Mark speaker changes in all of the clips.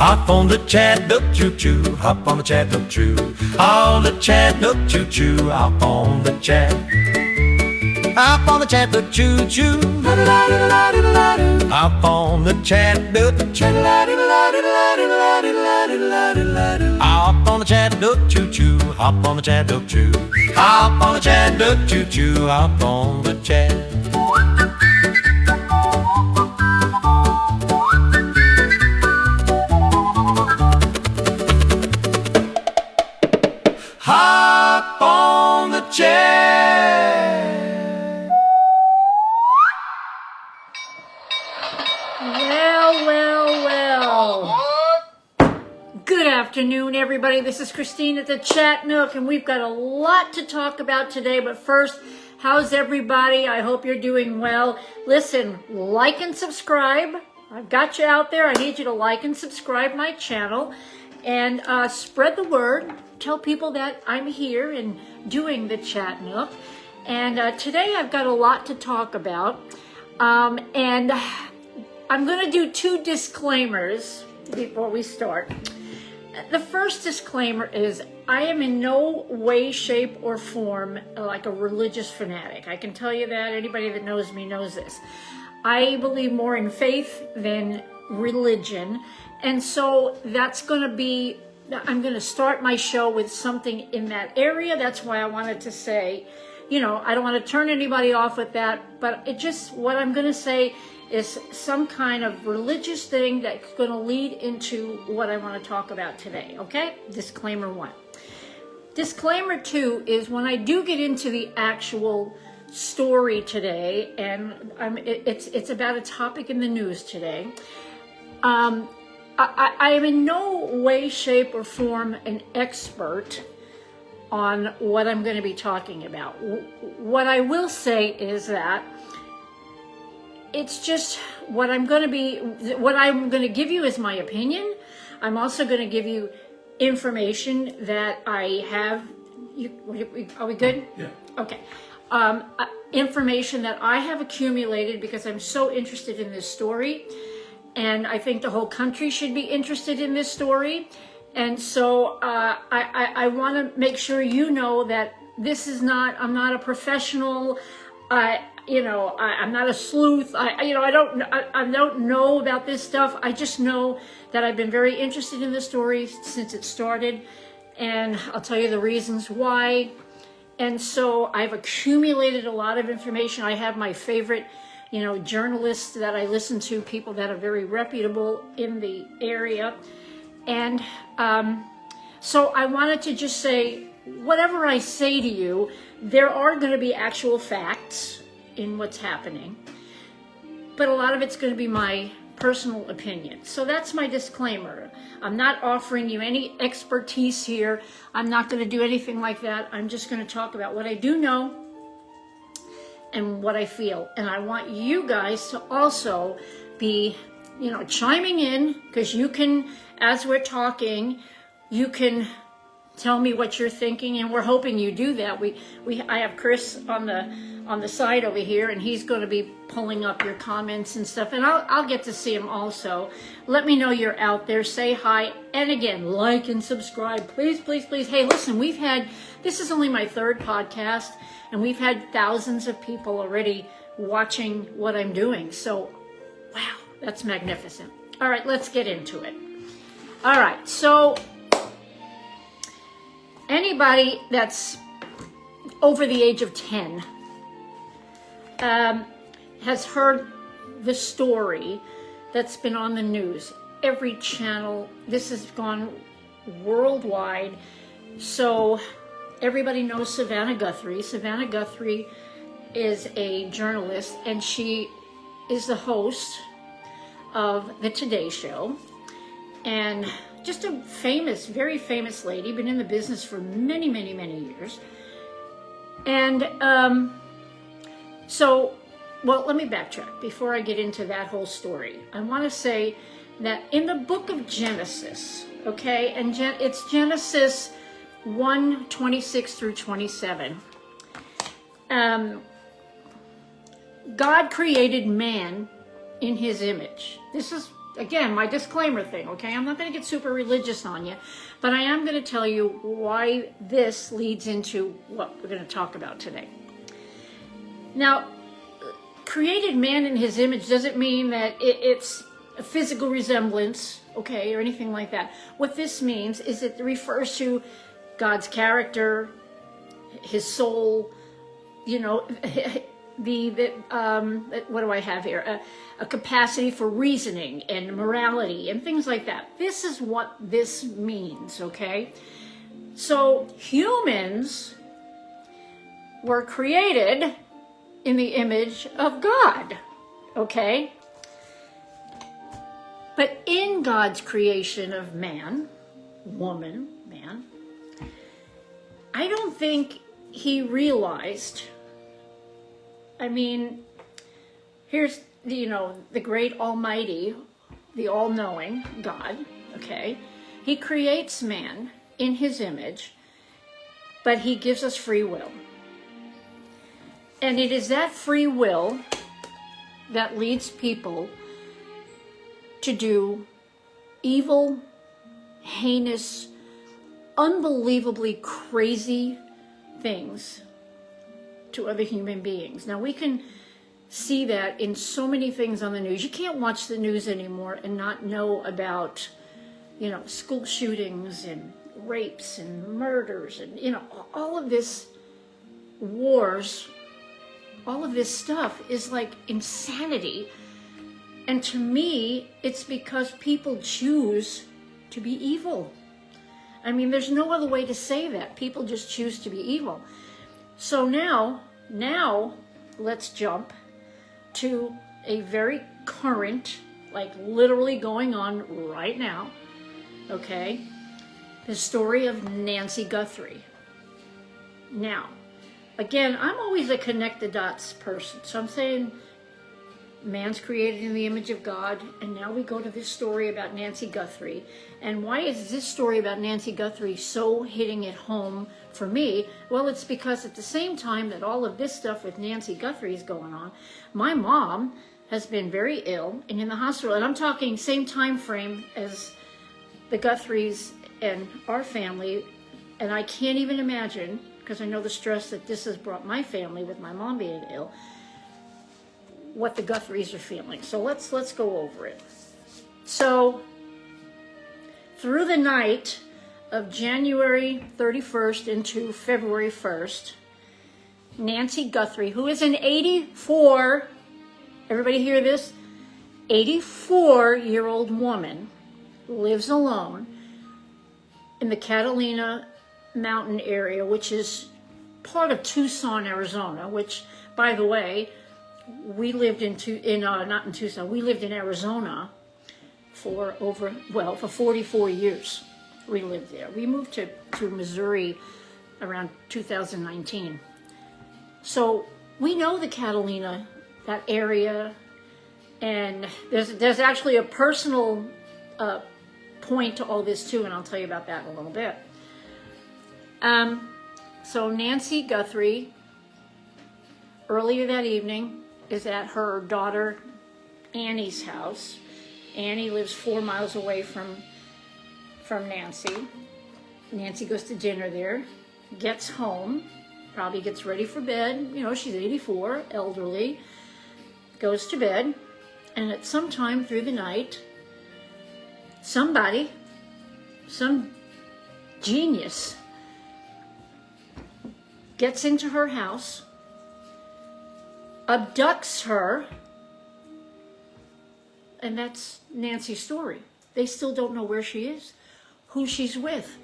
Speaker 1: Hop on the Chat Nook choo-choo, hop on the Chat Nook choo. On the Chat Nook choo-choo, hop on the Chat. Hop on the Chat Nook choo-choo. Hop on the Chat Nook. Hop on the Chat Nook choo-choo, hop on the Chat Nook choo. Hop on the Chat Nook choo-choo, hop on the Chat. Hop on the Chat.
Speaker 2: Well. Good afternoon, everybody. This is Christine at the Chat Nook, and we've got a lot to talk about today. But first, how's everybody? I hope you're doing well. Listen, like and subscribe. I've got you out there. I need you to like and subscribe my channel and spread the word. Tell people that I'm here and doing the Chat Nook. And today I've got a lot to talk about. And I'm going to do two disclaimers before we start. The first disclaimer is I am in no way, shape, or form like a religious fanatic. I can tell you that. Anybody that knows me knows this. I believe more in faith than religion. And so that's going to be, I'm going to start my show with something in that area. That's why I wanted to say, you know, I don't want to turn anybody off with that, but it just, what I'm going to say is some kind of religious thing that's going to lead into what I want to talk about today, okay? Disclaimer one. Disclaimer two is when I do get into the actual story today, and it's about a topic in the news today, I am in no way, shape, or form an expert on what I'm going to be talking about. What I will say is that it's just what I'm going to give you is my opinion. I'm also going to give you information that I have. Are we good?
Speaker 1: Yeah.
Speaker 2: Okay. Information that I have accumulated because I'm so interested in this story. And I think the whole country should be interested in this story. And so I want to make sure you know that this is not, I'm not a professional. I'm not a sleuth. I don't know about this stuff. I just know that I've been very interested in this story since it started. And I'll tell you the reasons why. And so I've accumulated a lot of information. I have my favorite journalists that I listen to, people that are very reputable in the area. And so I wanted to just say, whatever I say to you, there are going to be actual facts in what's happening. But a lot of it's going to be my personal opinion. So that's my disclaimer. I'm not offering you any expertise here. I'm not going to do anything like that. I'm just going to talk about what I do know and what I feel. And I want you guys to also be, chiming in, because you can, as we're talking, you can tell me what you're thinking, and we're hoping you do that. I have Chris on the side over here, and he's going to be pulling up your comments and stuff, and I'll get to see him also. Let me know you're out there. Say hi, and again, like and subscribe, please, please, please. Hey, listen, this is only my third podcast, and we've had thousands of people already watching what I'm doing. So, wow, that's magnificent. All right, let's get into it. All right, so anybody that's over the age of 10 has heard the story that's been on the news. Every channel, this has gone worldwide. So everybody knows Savannah Guthrie. Savannah Guthrie is a journalist, and she is the host of the Today Show. And just a very famous lady, been in the business for many, many, many years. And let me backtrack before I get into that whole story. I want to say that in the book of Genesis, okay, and it's Genesis 1:26 through 27. God created man in his image. This is again, my disclaimer thing, okay? I'm not going to get super religious on you, but I am going to tell you why this leads into what we're going to talk about today. Now, created man in his image doesn't mean that it's a physical resemblance, okay, or anything like that. What this means is it refers to God's character, his soul, you know, what do I have here? A capacity for reasoning and morality and things like that. This is what this means, okay? So humans were created in the image of God, okay? But in God's creation of man, woman, man, I don't think he realized, I mean, here's, you know, the great almighty, the all-knowing God, okay? He creates man in his image, but he gives us free will. And it is that free will that leads people to do evil, heinous, unbelievably crazy things to other human beings. Now, we can see that in so many things on the news. You can't watch the news anymore and not know about, you know, school shootings and rapes and murders and, you know, all of this wars, all of this stuff is like insanity. And to me, it's because people choose to be evil. I mean, there's no other way to say that. People just choose to be evil. So now let's jump to a very current, like literally going on right now, okay? The story of Nancy Guthrie. Now, again, I'm always a connect the dots person. So I'm saying man's created in the image of God, and now we go to this story about Nancy Guthrie. And why is this story about Nancy Guthrie so hitting it home for me? Well, it's because at the same time that all of this stuff with Nancy Guthrie is going on, my mom has been very ill and in the hospital. And I'm talking same time frame as the Guthries and our family. And I can't even imagine, because I know the stress that this has brought my family with my mom being ill, what the Guthries are feeling. So let's go over it. So through the night of January 31st into February 1st, Nancy Guthrie, who is an 84, everybody hear this? 84-year-old woman, lives alone in the Catalina mountain area, which is part of Tucson, Arizona, which, by the way, we lived not in Tucson, we lived in Arizona for 44 years. We lived there. We moved to Missouri around 2019. So we know the Catalina, that area, and there's actually a personal point to all this too, and I'll tell you about that in a little bit. So Nancy Guthrie, earlier that evening, is at her daughter Annie's house. Annie lives 4 miles away from Nancy. Nancy goes to dinner there, gets home, probably gets ready for bed. You know, she's 84, elderly, goes to bed, and at some time through the night, some genius gets into her house, abducts her, and that's Nancy's story. They still don't know where she is, who she's with.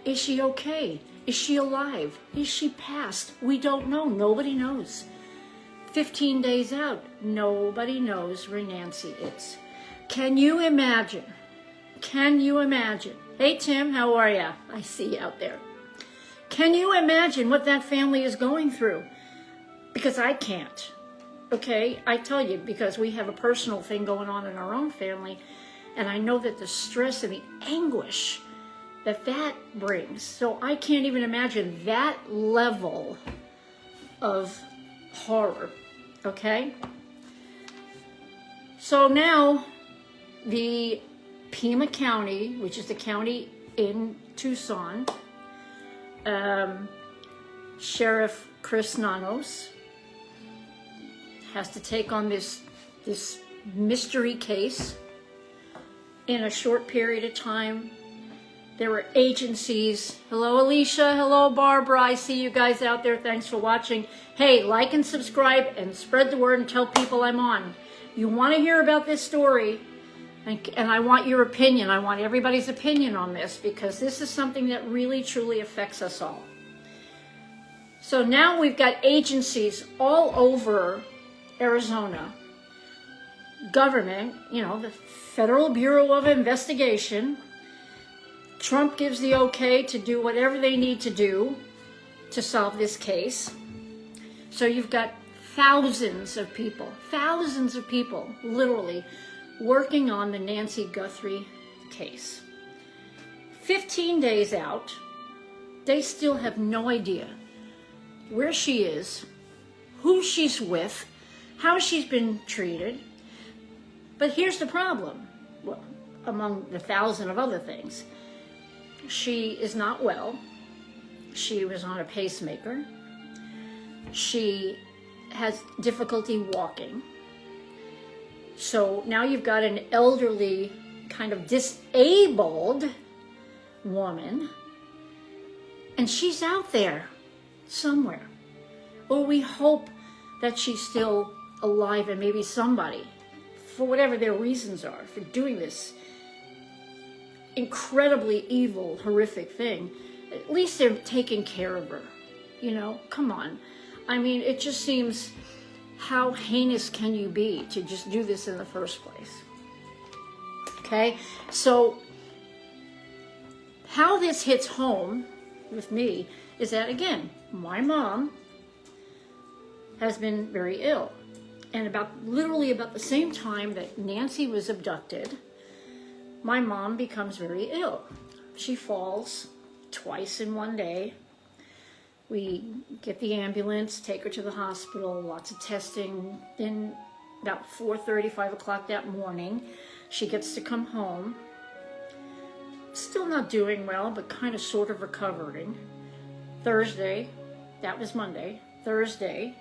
Speaker 2: Is she okay? Is she alive? Is she passed? We don't know. Nobody knows. 15 days out, nobody knows where Nancy is. Can you imagine? Can you imagine? Hey, Tim, how are ya? I see you out there. Can you imagine what that family is going through? Because I can't. Okay, I tell you, because we have a personal thing going on in our own family, and I know that the stress and the anguish that brings. So I can't even imagine that level of horror, okay? So now the Pima County, which is the county in Tucson, Sheriff Chris Nanos has to take on this mystery case in a short period of time. There were agencies. Hello, Alicia. Hello, Barbara. I see you guys out there. Thanks for watching. Hey, like and subscribe and spread the word and tell people I'm on. You want to hear about this story, and I want your opinion. I want everybody's opinion on this, because this is something that really, truly affects us all. So now we've got agencies all over Arizona. Government, the Federal Bureau of Investigation. Trump gives the okay to do whatever they need to do to solve this case. So you've got thousands of people, literally, working on the Nancy Guthrie case. 15 days out, they still have no idea where she is, who she's with, how she's been treated. But here's the problem. Well, among the thousand of other things, she is not well. She was on a pacemaker. She has difficulty walking. So now you've got an elderly, kind of disabled woman, and she's out there somewhere. Or we hope that she's still alive, and maybe somebody, for whatever their reasons are for doing this incredibly evil, horrific thing, at least they're taking care of her. Come on. I mean, it just seems, how heinous can you be to just do this in the first place? Okay, so how this hits home with me is that, again, my mom has been very ill. And literally about the same time that Nancy was abducted, my mom becomes very ill. She falls twice in one day. We get the ambulance, take her to the hospital, lots of testing. Then about 4:30, 5 o'clock that morning, she gets to come home. Still not doing well, but kind of sort of recovering. Thursday, that was Monday, Thursday,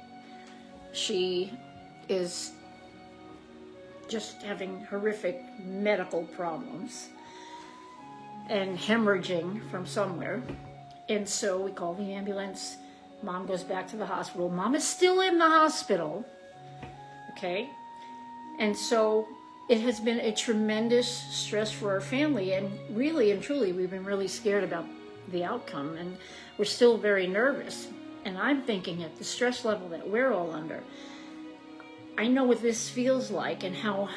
Speaker 2: she is just having horrific medical problems and hemorrhaging from somewhere. And so we call the ambulance. Mom goes back to the hospital. Mom is still in the hospital. Okay? And so it has been a tremendous stress for our family. And really and truly, we've been really scared about the outcome. And we're still very nervous. And I'm thinking, at the stress level that we're all under, I know what this feels like, and how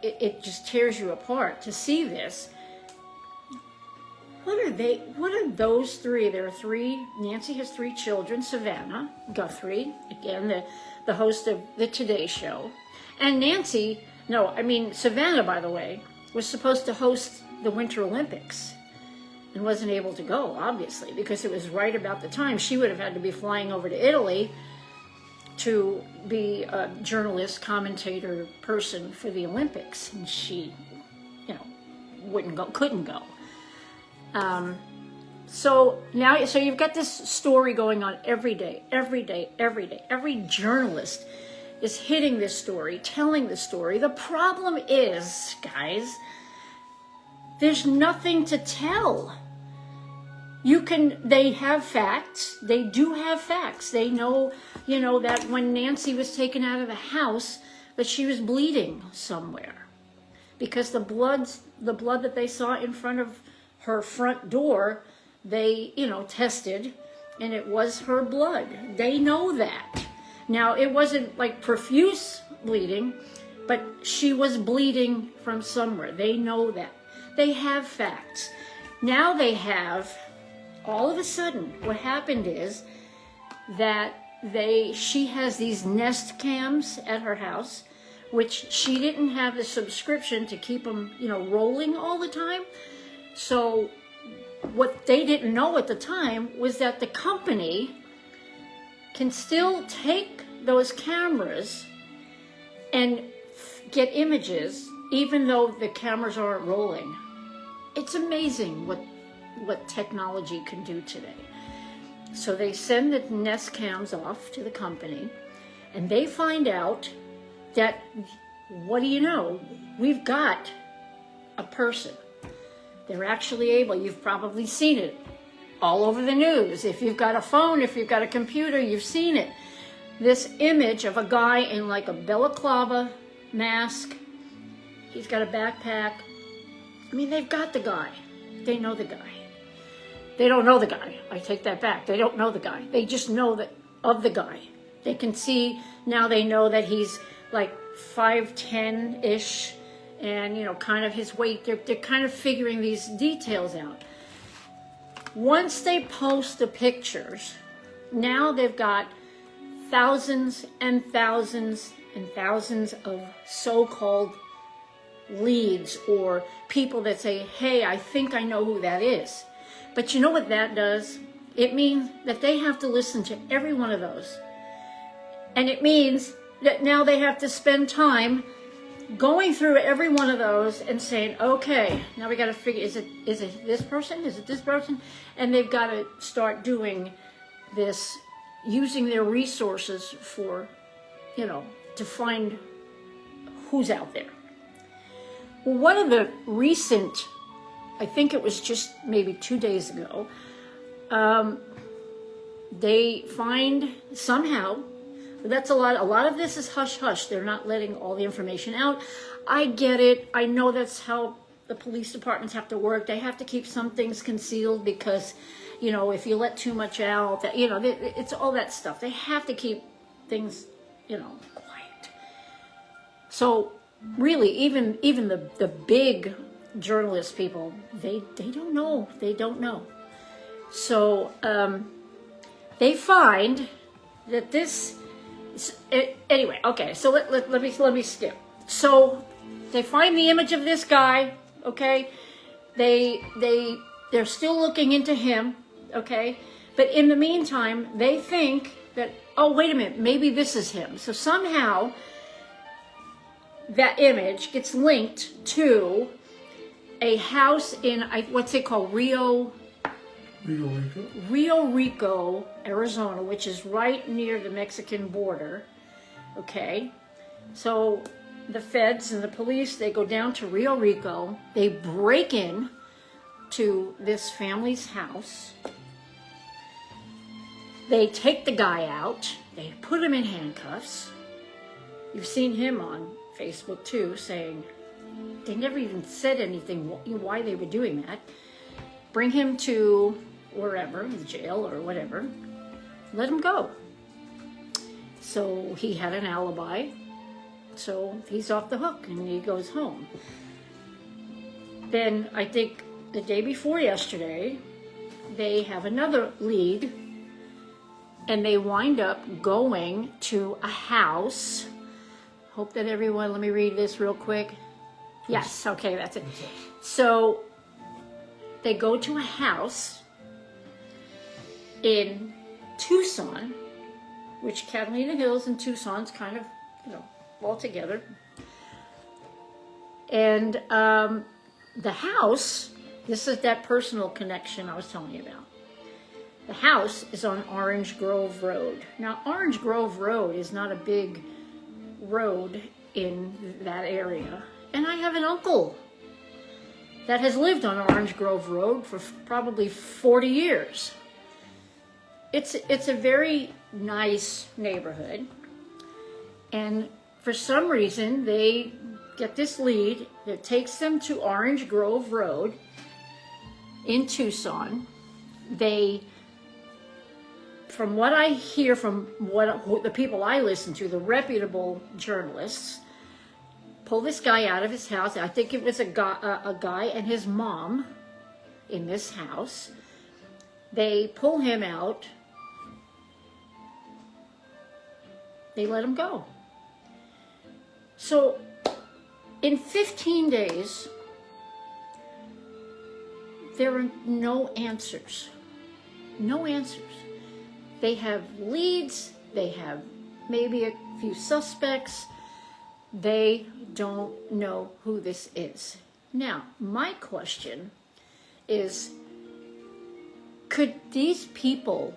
Speaker 2: it just tears you apart to see this. What are those three? There are three. Nancy has three children. Savannah Guthrie, again, the host of the Today Show. And Savannah, by the way, was supposed to host the Winter Olympics and wasn't able to go, obviously, because it was right about the time she would have had to be flying over to Italy to be a journalist, commentator person for the Olympics. And she, couldn't go. So you've got this story going on every day. Every journalist is hitting this story, telling the story. The problem is, guys, there's nothing to tell. They have facts. They do have facts. They know, that when Nancy was taken out of the house, that she was bleeding somewhere, because the blood that they saw in front of her front door, they, tested, and it was her blood. They know that. Now, it wasn't like profuse bleeding, but she was bleeding from somewhere. They know that. They have facts. Now they have, all of a sudden, what happened is that she has these Nest cams at her house, which she didn't have the subscription to keep them, rolling all the time. So what they didn't know at the time was that the company can still take those cameras and get images even though the cameras aren't rolling. It's amazing what technology can do today. So they send the Nest cams off to the company, and they find out that, what do you know? We've got a person. They're actually able, you've probably seen it all over the news. If you've got a phone, if you've got a computer, you've seen it. This image of a guy in like a balaclava mask. He's got a backpack. I mean, they've got the guy. They know the guy. They don't know the guy. I take that back. They don't know the guy. They just know that of the guy. They can see, now they know that he's like 5'10"-ish, and, you know, kind of his weight. They're kind of figuring these details out. Once they post the pictures, now they've got thousands and thousands and thousands of so-called leads or people that say, hey, I think I know who that is. But you know what that does? It means that they have to listen to every one of those. And it means that now they have to spend time going through every one of those and saying, okay, now we got to figure, is it this person? Is it this person? And they've got to start doing this, using their resources for, you know, to find who's out there. Well, one of the recent, I think it was just maybe 2 days ago, they find somehow, that's a lot of this is hush-hush. They're not letting all the information out. I get it. I know that's how the police departments have to work. They have to keep some things concealed because, you know, if you let too much out, that, you know, it's all that stuff. They have to keep things, you know, quiet. So really, even the big journalist people, they don't know. They don't know. So they find that this. Anyway, okay. So let me skip. So they find the image of this guy. Okay, they're still looking into him. Okay, but in the meantime, they think that, oh, wait a minute, maybe this is him. So somehow that image gets linked to a house in what's it called, Rio Rico, Arizona, which is right near the Mexican border. Okay, so the feds and the police, they go down to Rio Rico. They break in to this family's house. They take the guy out. They put him in handcuffs. You've seen him on Facebook too, saying they never even said anything why they were doing that. Bring him to wherever, the jail or whatever. Let him go. So he had an alibi. So he's off the hook and he goes home. Then I think the day before yesterday, they have another lead and they wind up going to a house. Hope that everyone, let me read this real quick. Yes, okay, that's it. So they go to a house in Tucson, which Catalina Hills and Tucson's kind of, you know, all together. And the house, this is that personal connection I was telling you about. The house is on Orange Grove Road. Now, Orange Grove Road is not a big road in that area. And I have an uncle that has lived on Orange Grove Road for probably 40 years. It's a very nice neighborhood. And for some reason, they get this lead that takes them to Orange Grove Road in Tucson. They, from what I hear from the people I listen to, the reputable journalists, pull this guy out of his house. I think it was a guy and his mom in this house. They pull him out. They let him go. So in 15 days, there are no answers. No answers. They have leads. They have maybe a few suspects. They don't know who this is. Now, my question is, could these people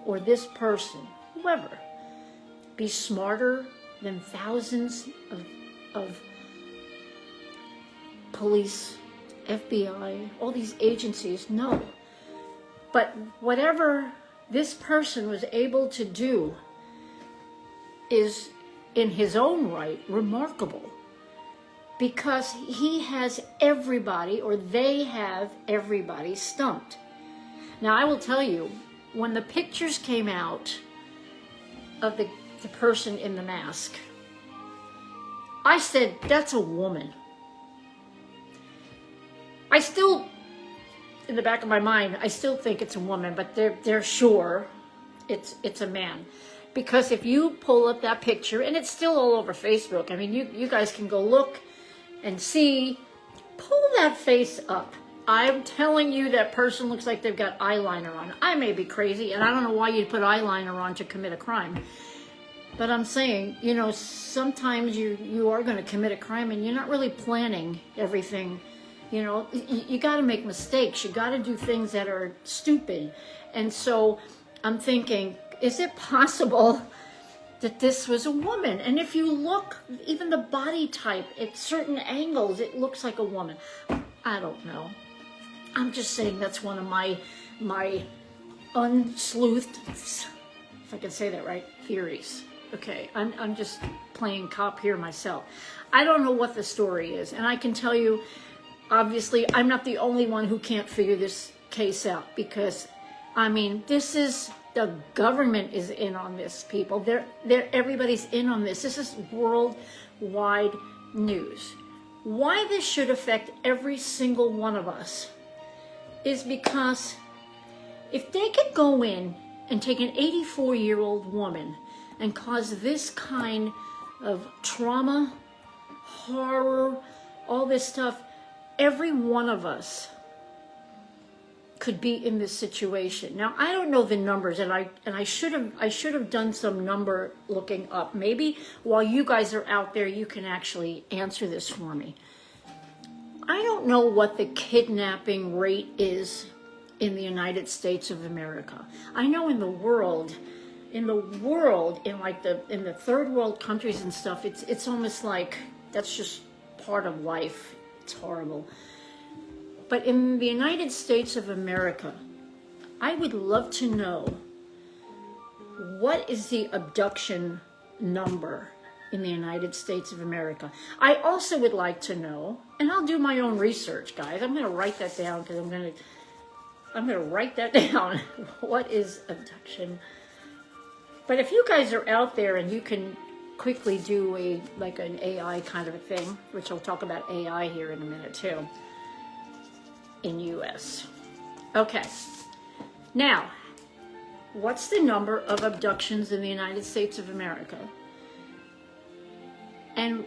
Speaker 2: or this person, whoever, be smarter than thousands of police, FBI, all these agencies? No. But whatever this person was able to do is, in his own right, remarkable, because he has everybody, or they have everybody, stumped. Now, I will tell you, when the pictures came out of the person in the mask, I said, that's a woman. I still, in the back of my mind, I still think it's a woman, but they're sure it's a man. Because if you pull up that picture, and it's still all over Facebook, I mean, you guys can go look and see, pull that face up. I'm telling you, that person looks like they've got eyeliner on. I may be crazy, and I don't know why you'd put eyeliner on to commit a crime. But I'm saying, you know, sometimes you are going to commit a crime, and you're not really planning everything. You know, you got to make mistakes. You got to do things that are stupid. And so I'm thinking, is it possible that this was a woman? And if you look, even the body type, at certain angles, it looks like a woman. I don't know. I'm just saying that's one of my unsleuthed, if I can say that right, theories. Okay, I'm just playing cop here myself. I don't know what the story is, and I can tell you, obviously, I'm not the only one who can't figure this case out, because, I mean, this is, the government is in on this, people. Everybody's in on this. This is worldwide news. Why this should affect every single one of us is because if they could go in and take an 84-year-old woman and cause this kind of trauma, horror, all this stuff, every one of us could be in this situation. Now, I don't know the numbers, and I should have done some number looking up. Maybe while you guys are out there, you can actually answer this for me. I don't know what the kidnapping rate is in the United States of America. I know in the world, in like in the third world countries and stuff, it's almost like that's just part of life. It's horrible. But in the United States of America, I would love to know, what is the abduction number in the United States of America? I also would like to know, and I'll do my own research, guys. I'm going to write that down, because I'm going to write that down. What is abduction? But if you guys are out there and you can quickly do an AI kind of a thing, which I'll talk about AI here in a minute too, in US. Okay. Now, what's the number of abductions in the United States of America? And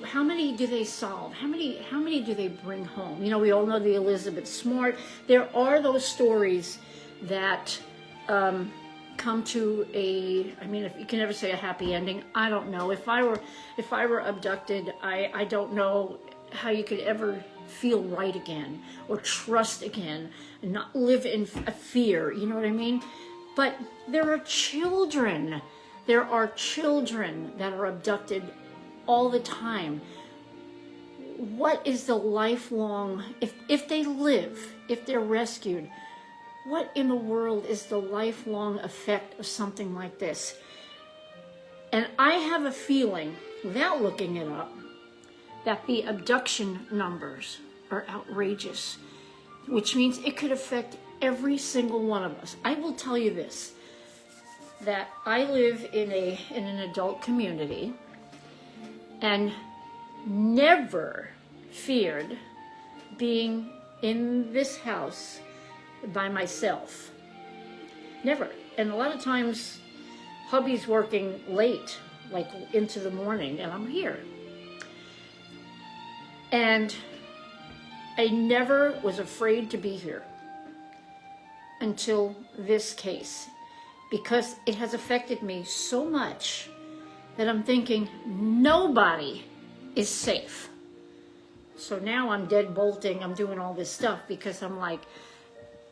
Speaker 2: how many do they solve? How many do they bring home? You know, we all know the Elizabeth Smart. There are those stories that come to I mean, if you can never say a happy ending, I don't know. If I were abducted, I don't know how you could ever feel right again, or trust again, and not live in fear, you know what I mean? But there are children that are abducted all the time. What is the lifelong, if they live, if they're rescued, what in the world is the lifelong effect of something like this? And I have a feeling, without looking it up, that the abduction numbers are outrageous, which means it could affect every single one of us. I will tell you this, that I live in an adult community and never feared being in this house by myself. Never. And a lot of times hubby's working late, like into the morning, and I'm here. And I never was afraid to be here until this case, because it has affected me so much that I'm thinking nobody is safe. So now I'm deadbolting, I'm doing all this stuff because I'm like,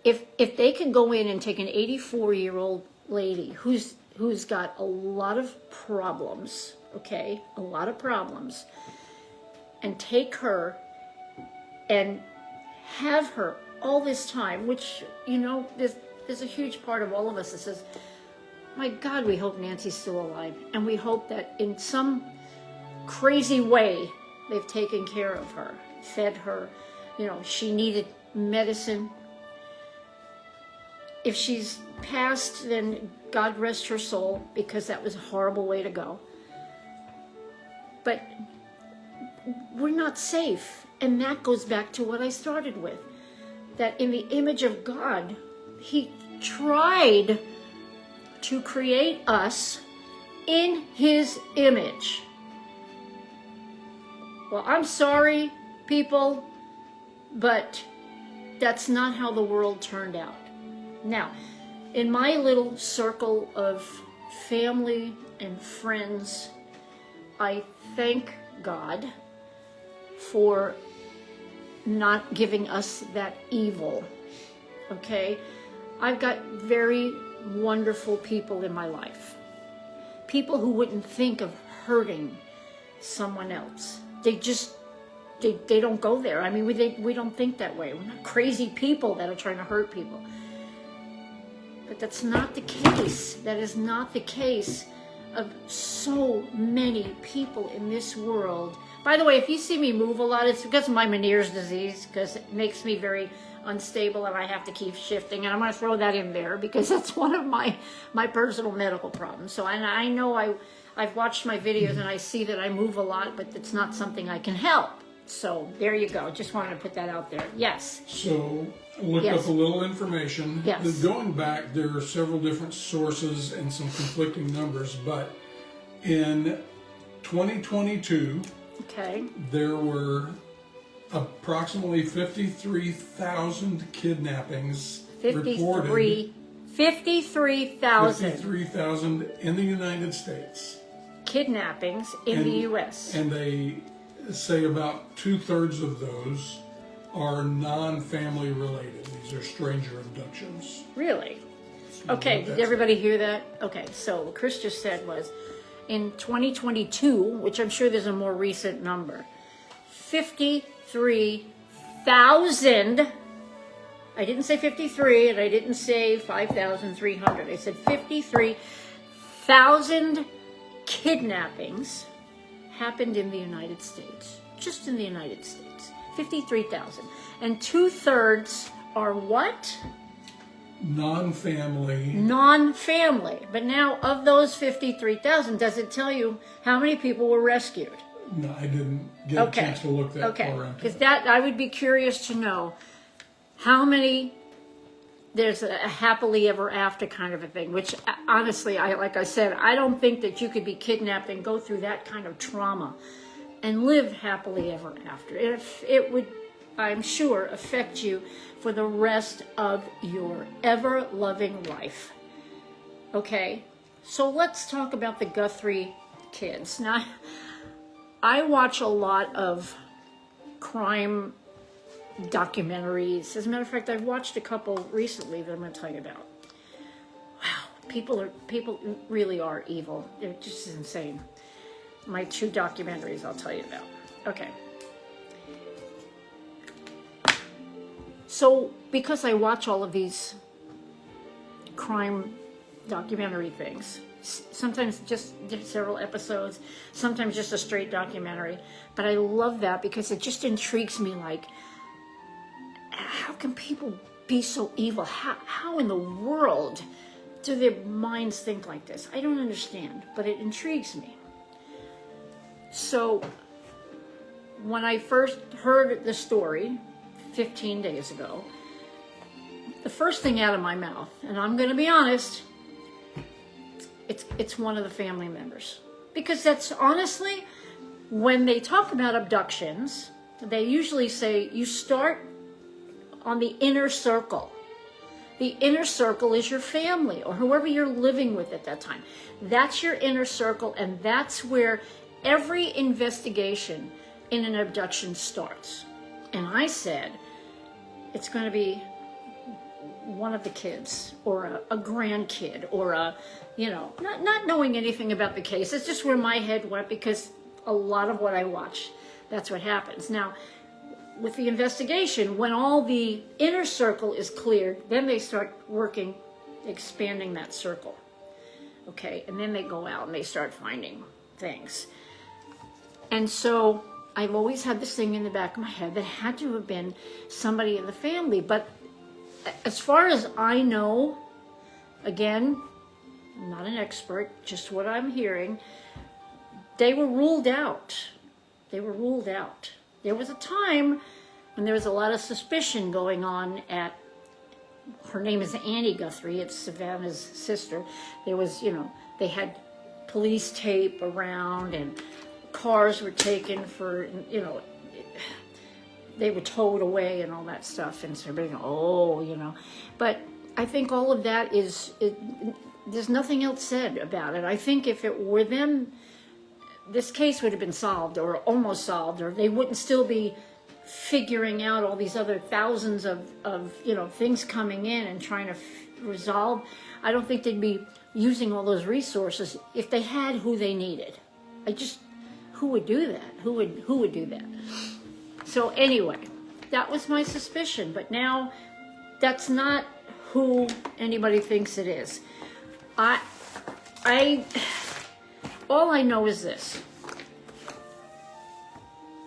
Speaker 2: if they can go in and take an 84-year-old lady who's got a lot of problems, okay, a lot of problems, and take her and have her all this time, which, you know, there's a huge part of all of us that says, my God, we hope Nancy's still alive. And we hope that in some crazy way, they've taken care of her, fed her. You know, she needed medicine. If she's passed, then God rest her soul, because that was a horrible way to go. But we're not safe. And that goes back to what I started with. That in the image of God, He tried to create us in His image. Well, I'm sorry, people, but that's not how the world turned out. Now, in my little circle of family and friends, I thank God for not giving us that evil, okay? I've got very wonderful people in my life. People who wouldn't think of hurting someone else. They don't go there. I mean, we don't think that way. We're not crazy people that are trying to hurt people. But that's not the case. That is not the case of so many people in this world. By the way, if you see me move a lot, it's because of my Meniere's disease, because it makes me very unstable and I have to keep shifting. And I'm going to throw that in there because that's one of my personal medical problems. So I know I've watched my videos and I see that I move a lot, but it's not something I can help. So there you go. Just wanted to put that out there. Yes.
Speaker 3: So looked up a little information.
Speaker 2: Yes.
Speaker 3: Going back, there are several different sources and some conflicting numbers, but in 2022,
Speaker 2: okay,
Speaker 3: there were approximately 53,000 kidnappings reported.
Speaker 2: 53,000
Speaker 3: 53,000 in the United States.
Speaker 2: kidnappings in the U.S.
Speaker 3: And they say about 2/3 of those are non-family related. These are stranger abductions.
Speaker 2: Really? Okay, did everybody hear that? Okay, so what Chris just said was, in 2022, which I'm sure there's a more recent number, 53,000, I didn't say 53, and I didn't say 5,300, I said 53,000 kidnappings happened in the United States, just in the United States, 53,000. And 2/3 are what?
Speaker 3: Non-family.
Speaker 2: Non-family. But now, of those 53,000, does it tell you how many people were rescued?
Speaker 3: No, I didn't get a chance to look that far into
Speaker 2: because
Speaker 3: it.
Speaker 2: that, I would be curious to know how many. There's a happily ever after kind of a thing, which honestly, like I said, I don't think that you could be kidnapped and go through that kind of trauma and live happily ever after. It would, I'm sure, affect you for the rest of your ever-loving life. Okay, so let's talk about the Guthrie kids. Now, I watch a lot of crime documentaries. As a matter of fact, I've watched a couple recently that I'm going to tell you about. Wow, people really are evil. They're just insane. My 2 documentaries I'll tell you about. Okay. So, because I watch all of these crime documentary things, sometimes just several episodes, sometimes just a straight documentary, but I love that because it just intrigues me, like, how can people be so evil? How in the world do their minds think like this? I don't understand, but it intrigues me. So, when I first heard the story 15 days ago, the first thing out of my mouth, and I'm going to be honest, it's one of the family members. Because that's honestly, when they talk about abductions, they usually say you start on the inner circle. The inner circle is your family or whoever you're living with at that time. That's your inner circle, and that's where every investigation in an abduction starts. And I said, it's going to be one of the kids or a grandkid or not knowing anything about the case. It's just where my head went, because a lot of what I watch, that's what happens. Now, with the investigation, when all the inner circle is cleared, then they start working, expanding that circle. Okay, and then they go out and they start finding things. And so I've always had this thing in the back of my head that had to have been somebody in the family. But as far as I know, again, I'm not an expert, just what I'm hearing, they were ruled out. They were ruled out. There was a time when there was a lot of suspicion going on at, her name is Annie Guthrie, it's Savannah's sister. There was, they had police tape around and cars were taken for, they were towed away and all that stuff. And so everybody, But I think all of that there's nothing else said about it. I think if it were them, this case would have been solved or almost solved, or they wouldn't still be figuring out all these other thousands of things coming in and trying to resolve. I don't think they'd be using all those resources if they had who they needed. Who would do that? Who would do that? So anyway, that was my suspicion, but now that's not who anybody thinks it is. All I know is this.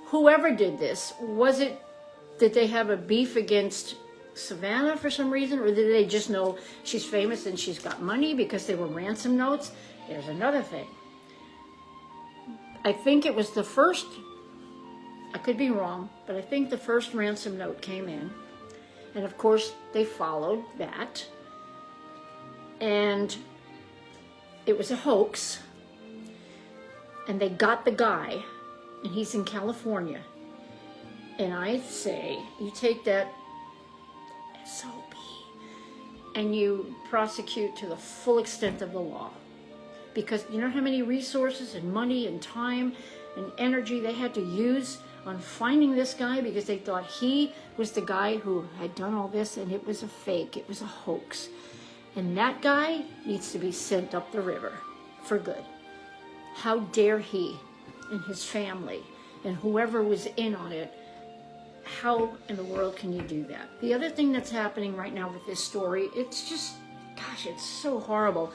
Speaker 2: Whoever did this, did they have a beef against Savannah for some reason, or did they just know she's famous and she's got money because they were ransom notes? There's another thing. I think it was the first, I could be wrong, but I think the first ransom note came in. And of course, they followed that. And it was a hoax. And they got the guy, and he's in California. And I say, you take that SOB and you prosecute to the full extent of the law. Because you know how many resources and money and time and energy they had to use on finding this guy, because they thought he was the guy who had done all this, and it was a fake, it was a hoax. And that guy needs to be sent up the river for good. How dare he and his family and whoever was in on it? How in the world can you do that? The other thing that's happening right now with this story, it's just, gosh, it's so horrible.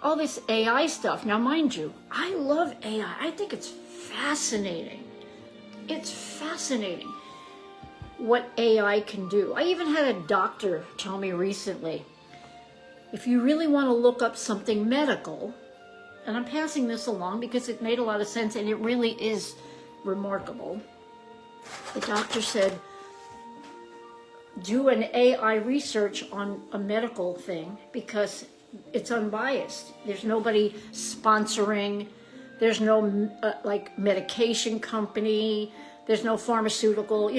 Speaker 2: All this AI stuff. Now, mind you, I love AI. I think it's fascinating. It's fascinating what AI can do. I even had a doctor tell me recently, if you really want to look up something medical, and I'm passing this along because it made a lot of sense and it really is remarkable. The doctor said, do an AI research on a medical thing because it's unbiased. There's nobody sponsoring. There's no medication company. There's no pharmaceutical,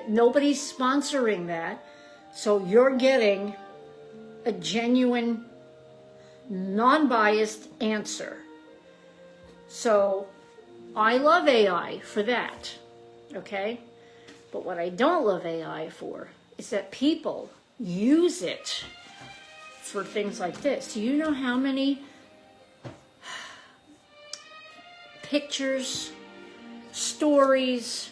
Speaker 2: nobody's sponsoring that. So you're getting a genuine, non-biased answer. So I love AI for that, okay? But what I don't love AI for is that people use it for things like this. Do you know how many pictures, stories,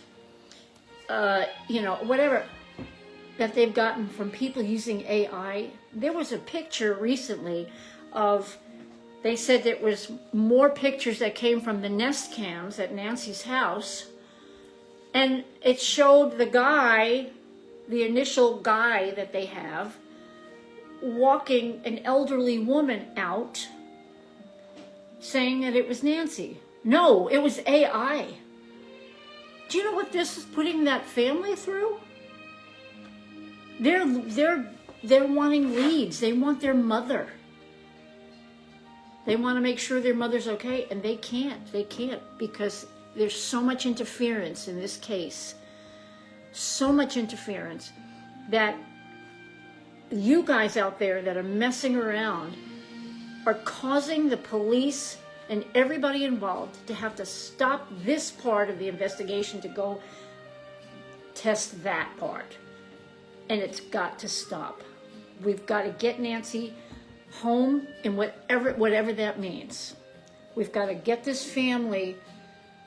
Speaker 2: whatever, that they've gotten from people using AI? There was a picture recently of, they said there was more pictures that came from the Nest cams at Nancy's house, and it showed the guy, the initial guy that they have, walking an elderly woman out, saying that it was Nancy. No, it was AI. Do you know what this is putting that family through? They're wanting leads. They want their mother. They want to make sure their mother's okay, and they can't. They can't, because there's so much interference in this case. So much interference that you guys out there that are messing around are causing the police and everybody involved to have to stop this part of the investigation to go test that part. And it's got to stop. We've got to get Nancy home in whatever that means. We've got to get this family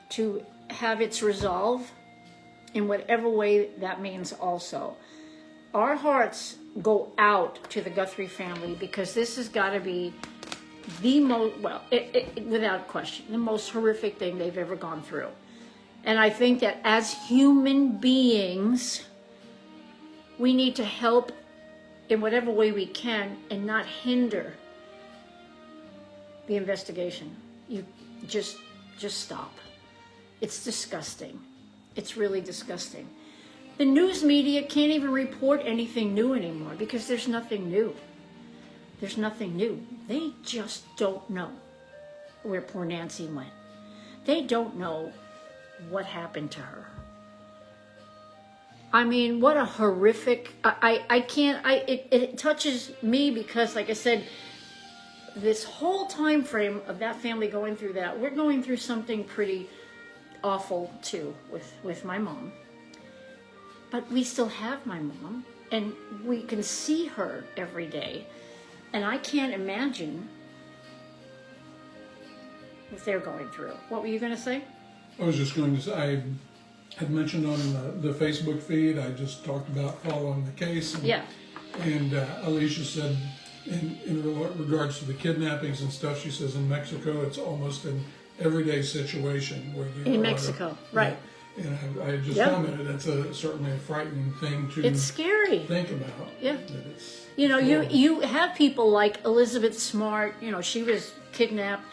Speaker 2: to have its resolve in whatever way that means also. Our hearts go out to the Guthrie family because this has got to be the most, well, without question, the most horrific thing they've ever gone through. And I think that as human beings, we need to help in whatever way we can and not hinder the investigation. You just stop. It's disgusting. It's really disgusting. The news media can't even report anything new anymore because there's nothing new. There's nothing new. They just don't know where poor Nancy went. They don't know what happened to her. I mean, what a horrific, it touches me because, like I said, this whole time frame of that family going through that, we're going through something pretty awful too with my mom. But we still have my mom, and we can see her every day. And I can't imagine what they're going through. What were you going to say?
Speaker 3: I was just going to say, I had mentioned on the Facebook feed, I just talked about following the case. And,
Speaker 2: yeah.
Speaker 3: And Alicia said, in regards to the kidnappings and stuff, she says in Mexico, it's almost an everyday situation where you
Speaker 2: in Mexico, right?
Speaker 3: And I just
Speaker 2: Yep.
Speaker 3: commented that's certainly a frightening thing to
Speaker 2: It's scary.
Speaker 3: think about.
Speaker 2: Yeah.
Speaker 3: That it's
Speaker 2: You know,
Speaker 3: horrible.
Speaker 2: you have people like Elizabeth Smart. You know, she was kidnapped,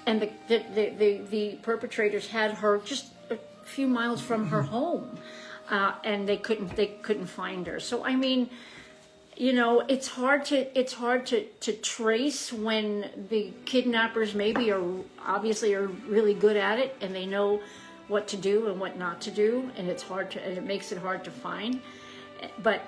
Speaker 2: and the perpetrators had her just a few miles from her home, and they couldn't find her. So I mean, you know, it's hard to trace when the kidnappers maybe obviously are really good at it and they know what to do and what not to do, and it makes it hard to find. But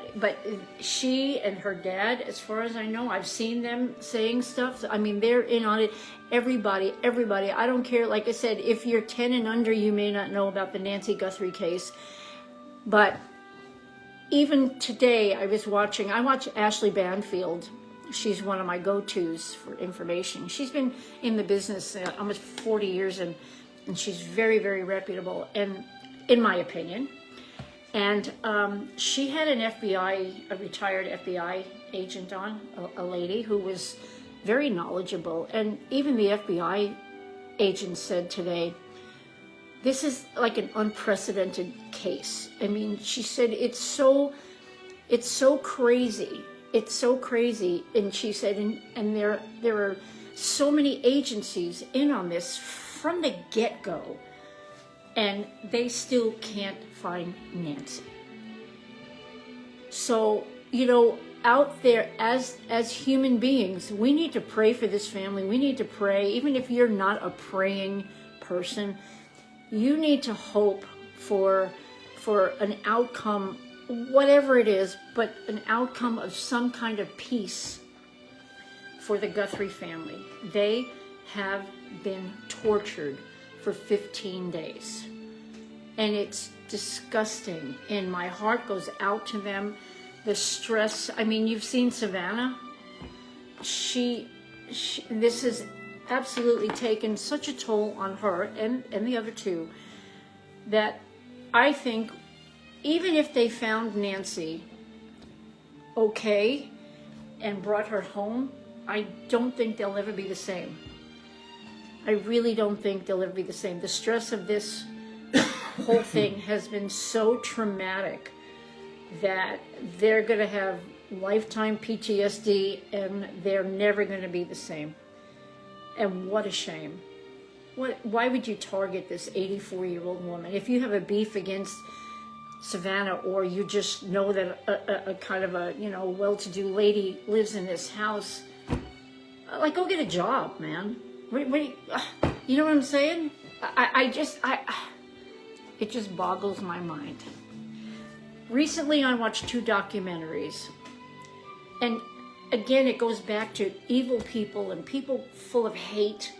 Speaker 2: she and her dad, as far as I know, I've seen them saying stuff. I mean, they're in on it. Everybody. I don't care. Like I said, if you're 10 and under, you may not know about the Nancy Guthrie case. But even today, I watch Ashley Banfield. She's one of my go-tos for information. She's been in the business almost 40 years, and she's very, very reputable, and in my opinion. And she had a retired FBI agent on, a lady who was very knowledgeable. And even the FBI agent said today, this is like an unprecedented case. I mean, she said, it's so crazy. It's so crazy. And she said, and there are so many agencies in on this from the get-go, and they still can't find Nancy. So, you know, out there as human beings, we need to pray for this family. We need to pray, even if you're not a praying person, you need to hope for an outcome, whatever it is, but an outcome of some kind of peace for the Guthrie family. They have been tortured for 15 days. And it's disgusting. And my heart goes out to them. The stress, I mean, you've seen Savannah. This has absolutely taken such a toll on her and the other two that I think even if they found Nancy okay and brought her home, I don't think they'll ever be the same. I really don't think they'll ever be the same. The stress of this whole thing has been so traumatic that they're going to have lifetime PTSD and they're never going to be the same. And what a shame. Why would you target this 84-year-old woman? If you have a beef against Savannah, or you just know that a kind of a, you know, well-to-do lady lives in this house, like, go get a job, man. You know what I'm saying? It just boggles my mind. Recently, I watched 2 documentaries. And again, it goes back to evil people and people full of hate.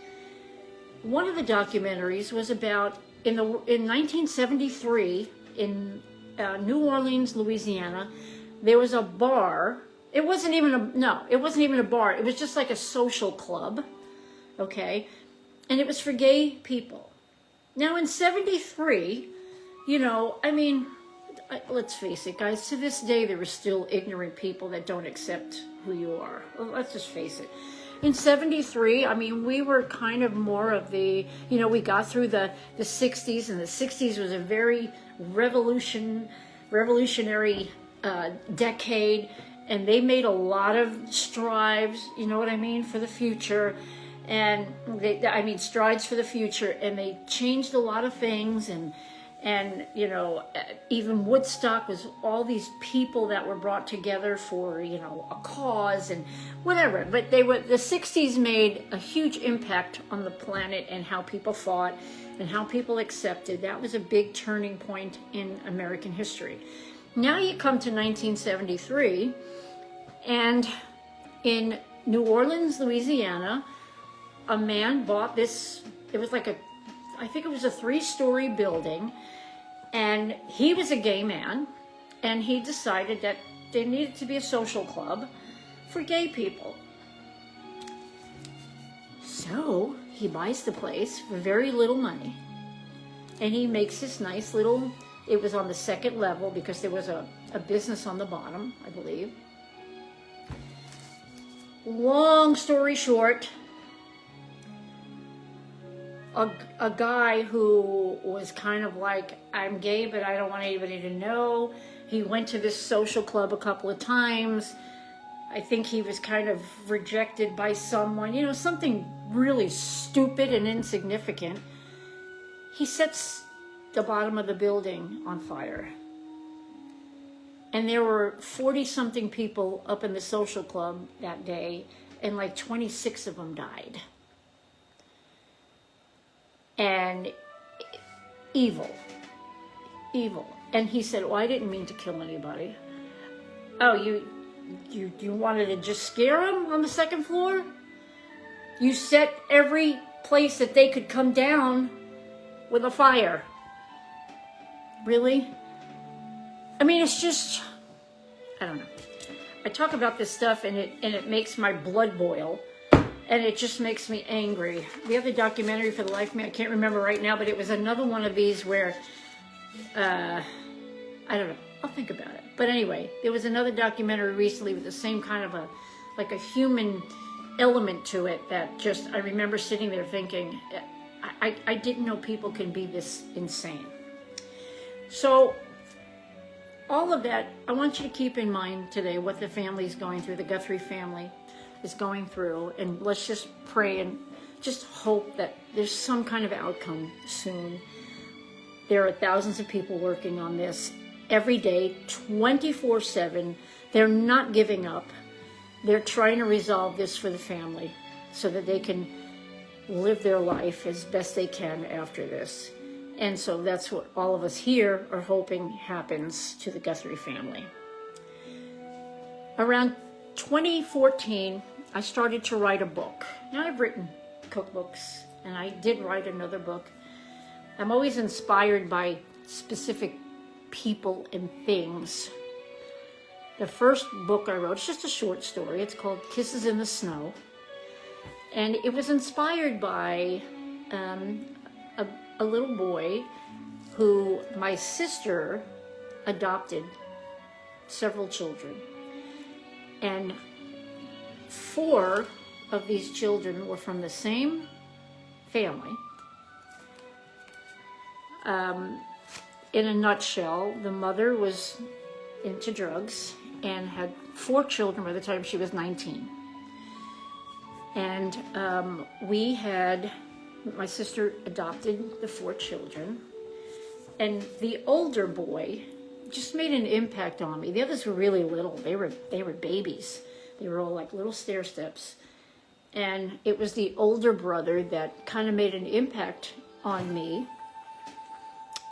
Speaker 2: One of the documentaries was about in 1973 in New Orleans, Louisiana. There was a bar. It wasn't even a bar. It was just like a social club, okay? And it was for gay people. Now in 73, you know, I mean, let's face it, guys, to this day, there are still ignorant people that don't accept who you are. Well, let's just face it. In 73, I mean, we were kind of more of the, you know, we got through the 60s, and the 60s was a very revolutionary decade, and they made a lot of strides, you know what I mean, for the future, and strides for the future, and they changed a lot of things, and you know, even Woodstock was all these people that were brought together for, you know, a cause and whatever. But the 60s made a huge impact on the planet and how people fought and how people accepted. That was a big turning point in American history. Now you come to 1973, and in New Orleans, Louisiana, a man bought this, it was like I think it was a 3-story building, and he was a gay man, and he decided that there needed to be a social club for gay people. So he buys the place for very little money, and he makes this nice little, it was on the 2nd level because there was a business on the bottom, I believe. Long story short, a guy who was kind of like, I'm gay, but I don't want anybody to know. He went to this social club a couple of times. I think he was kind of rejected by someone, you know, something really stupid and insignificant. He sets the bottom of the building on fire. And there were 40-something people up in the social club that day, and like 26 of them died. And evil. And he said, well, I didn't mean to kill anybody. Oh, you wanted to just scare them on the 2nd floor? You set every place that they could come down with a fire. Really? I mean, it's just, I don't know. I talk about this stuff and it makes my blood boil. And it just makes me angry. The other documentary, for the life of me, I can't remember right now, but it was another one of these where, I don't know, I'll think about it. But anyway, there was another documentary recently with the same kind of a human element to it that just, I remember sitting there thinking, I didn't know people can be this insane. So, all of that, I want you to keep in mind today what the family is going through, the Guthrie family is going through, and let's just pray and just hope that there's some kind of outcome soon. There are thousands of people working on this every day, 24/7. They're not giving up. They're trying to resolve this for the family so that they can live their life as best they can after this. And so that's what all of us here are hoping happens to the Guthrie family. Around 2014, I started to write a book. Now, I've written cookbooks, and I did write another book. I'm always inspired by specific people and things. The first book I wrote, it's just a short story. It's called Kisses in the Snow. And it was inspired by a little boy who my sister adopted several children. And 4 of these children were from the same family. In a nutshell, the mother was into drugs and had 4 children by the time she was 19. And my sister adopted the 4 children. And the older boy just made an impact on me. The others were really little. They were babies. They were all like little stair steps. And it was the older brother that kind of made an impact on me.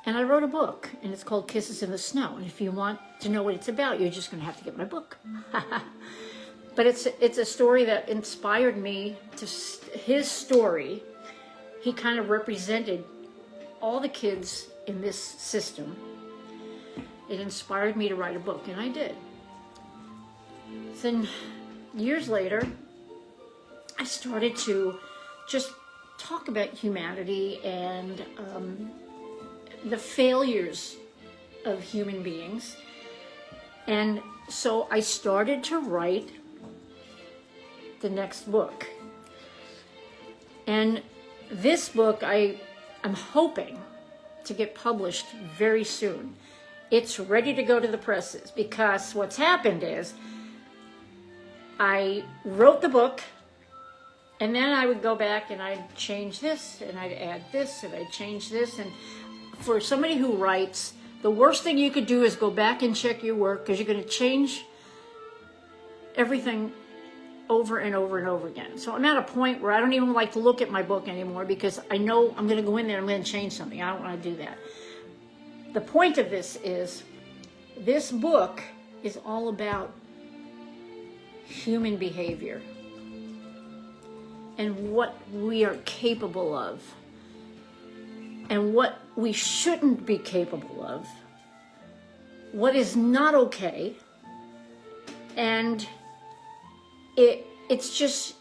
Speaker 2: And I wrote a book, and it's called Kisses in the Snow. And if you want to know what it's about, you're just going to have to get my book. But it's a story that inspired me to, his story. He kind of represented all the kids in this system. It inspired me to write a book, and I did. Then years later, I started to just talk about humanity and the failures of human beings. And so I started to write the next book. And this book I'm hoping to get published very soon. It's ready to go to the presses, because what's happened is I wrote the book, and then I would go back and I'd change this, and I'd add this, and I'd change this. And for somebody who writes, the worst thing you could do is go back and check your work, because you're going to change everything over and over and over again. So I'm at a point where I don't even like to look at my book anymore, because I know I'm going to go in there and I'm going to change something. I don't want to do that. The point of this is, this book is all about human behavior and what we are capable of and what we shouldn't be capable of, what is not okay. And it's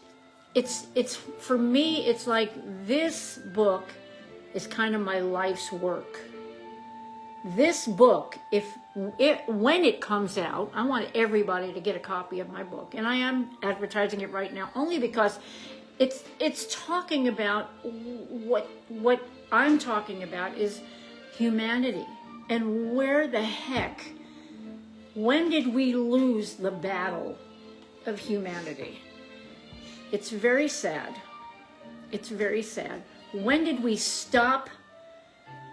Speaker 2: for me, it's like this book is kind of my life's work. This book, when it comes out, I want everybody to get a copy of my book, and I am advertising it right now only because it's talking about what I'm talking about is humanity, and where the heck, when did we lose the battle of humanity? It's very sad. It's very sad. When did we stop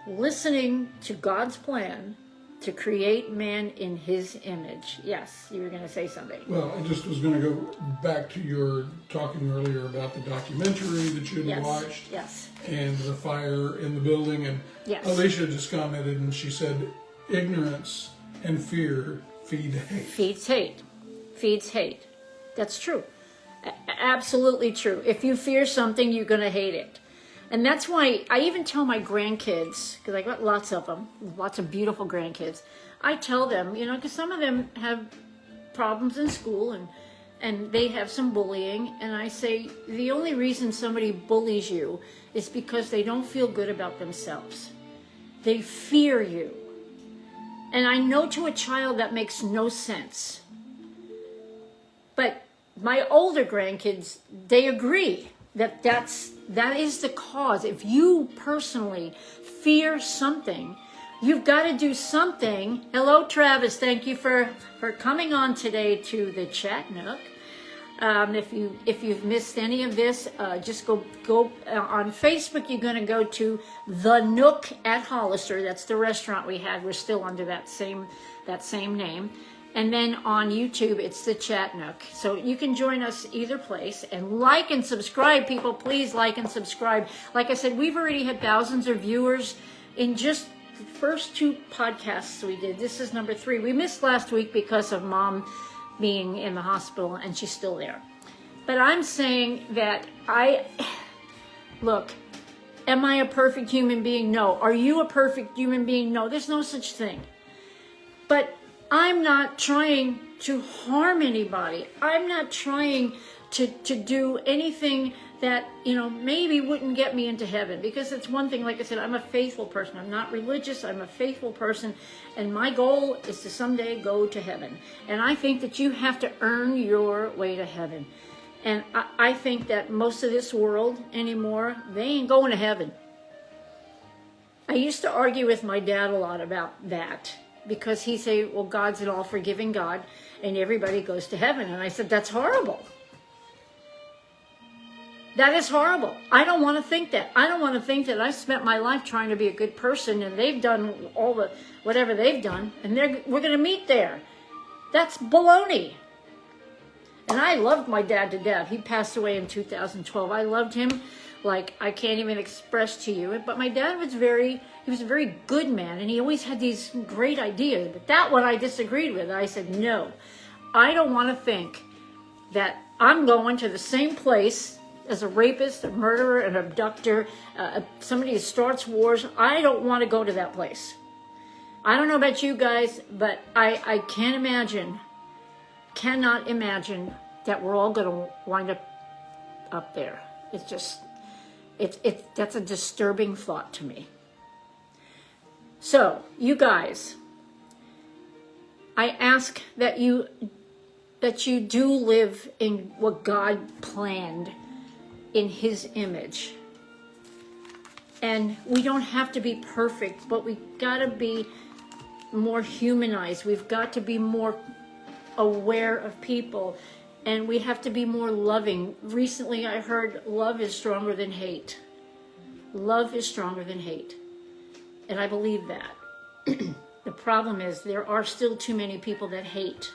Speaker 2: listening to God's plan to create man in his image? Yes, you were going to say something.
Speaker 3: Well, I just was going to go back to your talking earlier about the documentary that you had watched.
Speaker 2: Yes.
Speaker 3: And the fire in the building. And
Speaker 2: yes.
Speaker 3: Alicia just commented, and she said, ignorance and fear feed hate.
Speaker 2: Feeds hate. Feeds hate. That's true. Absolutely true. If you fear something, you're going to hate it. And that's why I even tell my grandkids, because I got lots of them, lots of beautiful grandkids. I tell them, because some of them have problems in school and they have some bullying. And I say, the only reason somebody bullies you is because they don't feel good about themselves. They fear you. And I know to a child that makes no sense. But my older grandkids, they agree that is the cause. If you personally fear something, you've got to do something. Hello, Travis. Thank you for coming on today to the Chat Nook. If you've missed any of this, just go on Facebook. You're going to go to the Nook at Hollister. That's the restaurant we had. We're still under that same name. And then on YouTube, it's the Chat Nook. So you can join us either place. And like and subscribe, people. Please like and subscribe. Like I said, we've already had thousands of viewers in just the first 2 podcasts we did. This is number 3. We missed last week because of Mom being in the hospital, and she's still there. But I'm saying that look, am I a perfect human being? No. Are you a perfect human being? No. There's no such thing. But I'm not trying to harm anybody. I'm not trying to do anything that, maybe wouldn't get me into heaven. Because it's one thing, like I said, I'm a faithful person. I'm not religious. I'm a faithful person. And my goal is to someday go to heaven. And I think that you have to earn your way to heaven. And I think that most of this world anymore, they ain't going to heaven. I used to argue with my dad a lot about that. Because he say, well, God's an all-forgiving God, and everybody goes to heaven. And I said, that's horrible. That is horrible. I don't want to think that. I don't want to think that I spent my life trying to be a good person, and they've done all the whatever they've done, and we're going to meet there. That's baloney. And I loved my dad to death. He passed away in 2012. I loved him like I can't even express to you. But my dad was he was a very good man, and he always had these great ideas. But that one I disagreed with. I said, no, I don't want to think that I'm going to the same place as a rapist, a murderer, an abductor, somebody who starts wars. I don't want to go to that place. I don't know about you guys, but I can't imagine, cannot imagine that we're all going to wind up there. It's just, that's a disturbing thought to me. So, you guys, I ask that you do live in what God planned in His image. And we don't have to be perfect, but we gotta be more humanized. We've got to be more aware of people, and we have to be more loving. Recently I heard love is stronger than hate. Love is stronger than hate. And I believe that. The problem is there are still too many people that hate.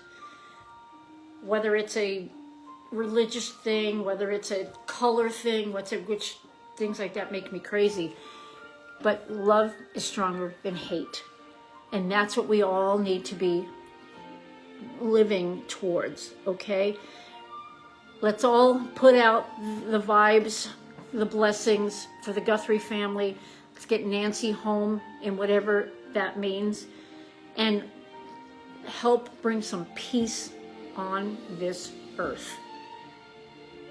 Speaker 2: Whether it's a religious thing, whether it's a color thing, which things like that make me crazy. But love is stronger than hate. And that's what we all need to be living towards, okay? Let's all put out the vibes, the blessings for the Guthrie family. Let's get Nancy home and whatever that means, and help bring some peace on this earth.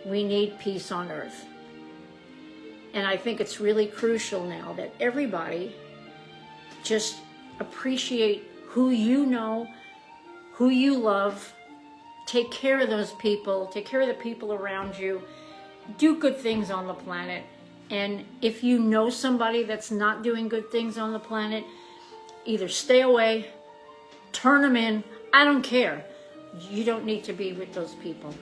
Speaker 2: We need peace on earth. And I think it's really crucial now that everybody just appreciate who you know, who you love, take care of those people, take care of the people around you, do good things on the planet. And if you know somebody that's not doing good things on the planet, either stay away, turn them in, I don't care. You don't need to be with those people.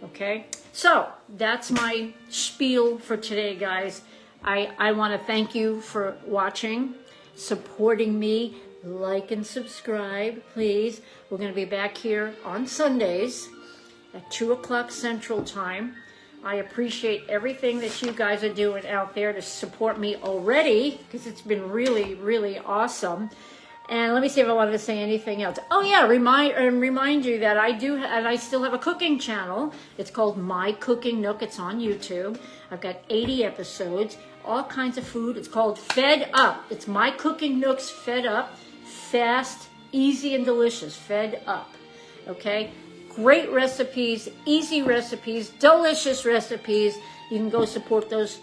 Speaker 2: Okay? So, that's my spiel for today, guys. I want to thank you for watching, supporting me. Like and subscribe, please. We're going to be back here on Sundays at 2 o'clock Central Time. I appreciate everything that you guys are doing out there to support me already, because it's been really, really awesome. And let me see if I wanted to say anything else. Oh yeah, remind you that I still have a cooking channel. It's called My Cooking Nook. It's on YouTube. I've got 80 episodes, all kinds of food. It's called Fed Up. It's My Cooking Nook's Fed Up. Fast, easy, and delicious. Fed Up. Okay? Great recipes, easy recipes, delicious recipes. You can go support those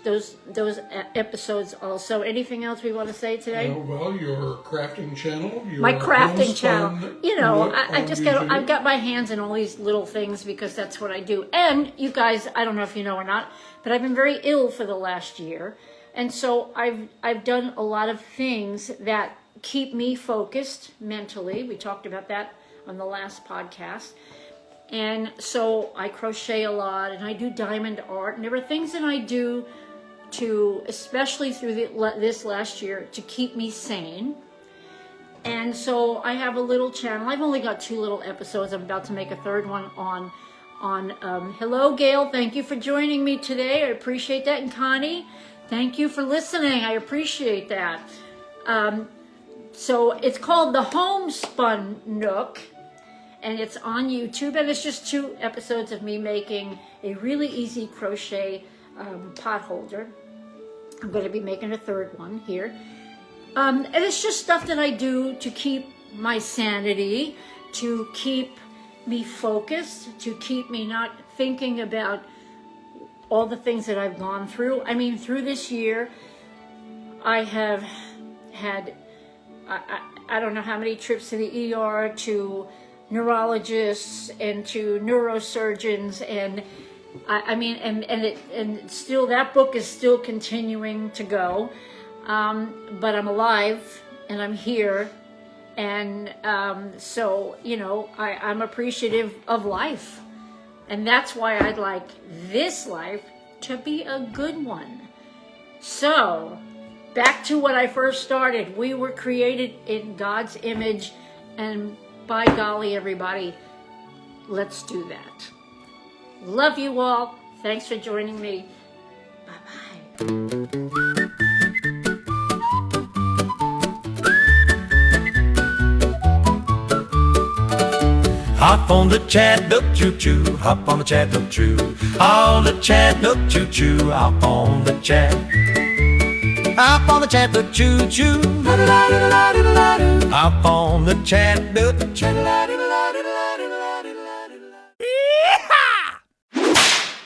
Speaker 2: episodes also. Anything else we want to say today?
Speaker 3: Well, your crafting channel.
Speaker 2: My crafting channel. You know, I've got my hands in all these little things because that's what I do. And you guys, I don't know if you know or not, but I've been very ill for the last year. And so I've done a lot of things that keep me focused mentally. We talked about that on the last podcast. And so I crochet a lot, and I do diamond art, and there are things that I do to, especially through this last year, to keep me sane. And so I have a little channel. I've only got 2 little episodes. I'm about to make a 3rd one on hello, Gail. Thank you for joining me today. I appreciate that. And Connie, thank you for listening. I appreciate that. So it's called The Homespun Nook. And it's on YouTube, and it's just 2 episodes of me making a really easy crochet pot holder. I'm going to be making a 3rd one here. And it's just stuff that I do to keep my sanity, to keep me focused, to keep me not thinking about all the things that I've gone through. I mean, through this year, I have had, I don't know how many trips to the ER, to neurologists and to neurosurgeons, and I mean, and still that book is still continuing to go, but I'm alive and I'm here, and so you know I'm appreciative of life, and that's why I'd like this life to be a good one. So back to what I first started. We were created in God's image, and by golly, everybody, let's do that. Love you all. Thanks for joining me. Bye-bye.
Speaker 1: Hop on the Chat Nook choo-choo, hop on the Chat Nook choo. On the Chat Nook choo-choo, hop on the Chat. Hop on the Chat Nook choo-choo. Hop on the Chat Nook.